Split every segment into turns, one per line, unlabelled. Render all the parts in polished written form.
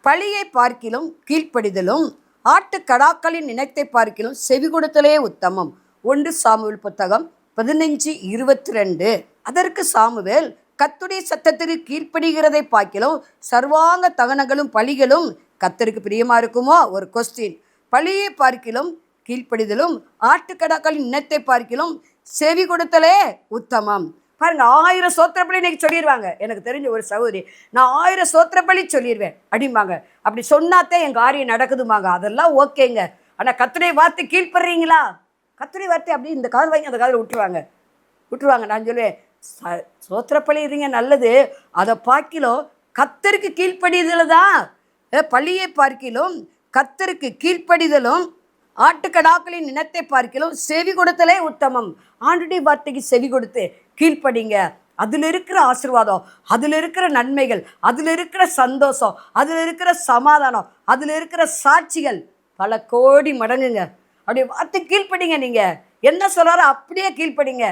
பழியை பார்க்கிலும் கீழ்ப்படிதலும் ஆட்டுக்கடாக்களின் நினைத்தை பார்க்கிலும் செவி கொடுத்தலே உத்தமம். 1 சாமுவேல் புத்தகம் 15:22. அதற்கு சாமுவேல், கர்த்தருடைய சத்தத்திற்கு கீழ்ப்படுகிறதை பார்க்கிலும் சர்வாங்க தகனங்களும் பலிகளும் கர்த்தருக்கு பிரியமா இருக்குமோ? ஒரு கொஸ்டின். பழியை பார்க்கிலும் கீழ்ப்படிதலும் ஆட்டுக்கடாக்களின் நினைத்தை பார்க்கிலும் செவி கொடுத்தலே உத்தமம். பாருங்க, 1000 சோத்திரப்பள்ளி இன்னைக்கு சொல்லிடுவாங்க. எனக்கு தெரிஞ்ச ஒரு சகோதரி, நான் 1000 சோத்திரப்பள்ளி சொல்லிடுவேன் அப்படிம்பாங்க. அப்படி சொன்னாத்தான் என் காரியம் நடக்குதுமாங்க. அதெல்லாம் ஓகேங்க. ஆனால் கர்த்தருடைய வார்த்தை கீழ்ப்படுறீங்களா? கர்த்தருடைய வார்த்தை அப்படி இந்த காது வாங்கி அந்த காதில் விட்டுருவாங்க. நான் சொல்லுவேன், சோத்திரப்பள்ளி இருங்க நல்லது, அதை பார்க்கிலும் கர்த்தருக்கு கீழ்ப்படிதல் தான். பள்ளியை பார்க்கிலும் கர்த்தருக்கு கீழ்ப்படிதலும் ஆட்டுக்கடாக்களின் நினைத்தை பார்க்கிலும் செவி கொடுத்தலே உத்தமம். ஆண்டுடைய வார்த்தைக்கு செவி கொடுத்து கீழ்ப்படிங்க. அதில் இருக்கிற ஆசீர்வாதம், அதில் இருக்கிற நன்மைகள், அதில் இருக்கிற சந்தோஷம், அதில் இருக்கிற சமாதானம், அதில் இருக்கிற சாட்சிகள் பல கோடி மடங்குங்க. அப்படியே வார்த்தை கீழ்ப்படிங்க. நீங்கள் என்ன சொல்கிறாரோ அப்படியே கீழ்ப்படிங்க.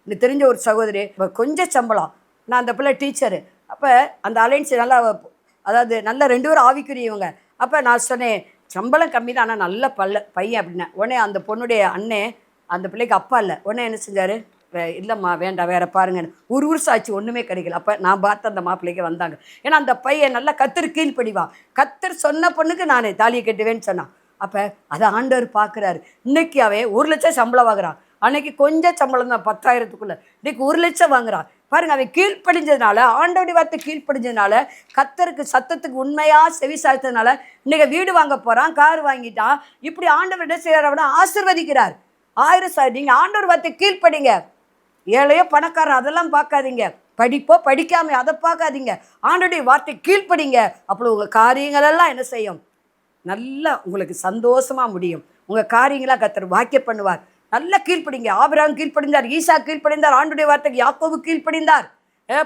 எனக்கு தெரிஞ்ச ஒரு சகோதரி, கொஞ்சம் சம்பளம், நான் அந்த பிள்ளை டீச்சரு. அப்போ அந்த அலைன்ஸ் நல்லா, அதாவது நல்ல 2 பேரும் ஆவிக்குரியவங்க. அப்போ நான் சொன்னேன், சம்பளம் கம்மி தான், ஆனால் நல்ல பையன் அப்படின்னேன். உடனே அந்த பொண்ணுடைய அண்ணே, அந்த பிள்ளைக்கு அப்பா இல்லை, உடனே என்ன செஞ்சார், இல்லைம்மா வேண்டாம் வேறு பாருங்கன்னு. ஒரு வருஷம் ஆச்சு, ஒன்றுமே கிடைக்கல. அப்போ நான் பார்த்து அந்த மாப்பிள்ளைக்கு வந்தாங்க. ஏன்னா அந்த பையன் நல்லா கத்தர் கீழ்ப்படிவான். கத்தர் சொன்ன பொண்ணுக்கு நான் தாலியை கட்டுவேன்னு சொன்னான். அப்போ அதை ஆண்டவர் பார்க்குறாரு. இன்னைக்கு அவன் 1 லட்சம் சம்பளம் வாங்குறான். அன்னைக்கு கொஞ்சம் சம்பளம் தான், 10,000க்குள்ளே. இன்னைக்கு 1 லட்சம் வாங்குறான். பாருங்க, அவன் கீழ்ப்படிஞ்சதுனால, ஆண்டவருடைய வார்த்தை கீழ்ப்படிஞ்சதுனால, கர்த்தருக்கு சத்தத்துக்கு உண்மையாக செவி சாய்த்ததுனால இன்னைக்கு வீடு வாங்க போகிறான், கார் வாங்கிட்டான். இப்படி ஆண்டவர் என்ன செய்கிறார் அப்படின்னா ஆசீர்வதிக்கிறார். 1000 நீங்கள் ஆண்டவர் வார்த்தை கீழ்ப்படிங்க. ஏழையோ பணக்காரன் அதெல்லாம் பார்க்காதீங்க, படிப்போ படிக்காம அதை பார்க்காதீங்க. ஆண்டவருடைய வார்த்தை கீழ்ப்படிங்க. அப்போ உங்கள் காரியங்களெல்லாம் என்ன செய்யும், நல்லா உங்களுக்கு சந்தோஷமாக முடியும். உங்கள் காரியங்களாக கர்த்தர் வாக்கியம் பண்ணுவார். நல்லா கீழ்ப்படிங்க. ஆபிரகாம் கீழ்ப்படிந்தார், ஈசா கீழ்ப்படிந்தார், ஆண்டுடைய வார்த்தைக்கு யாக்கோபு கீழ்ப்படிந்தார்,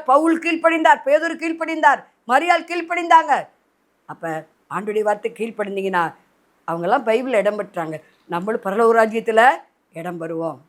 பவுல் கீழ்ப்படிந்தார், பேதுரு கீழ்ப்படிந்தார், மரியாள் கீழ்ப்படிந்தாங்க. அப்போ ஆண்டுடைய வார்த்தை கீழ்ப்படிந்தீங்கன்னா அவங்கெல்லாம் பைபிளில் இடம் பெற்றாங்க. நம்மளும் பரலோக ராஜ்யத்தில் இடம் பெறுவோம்.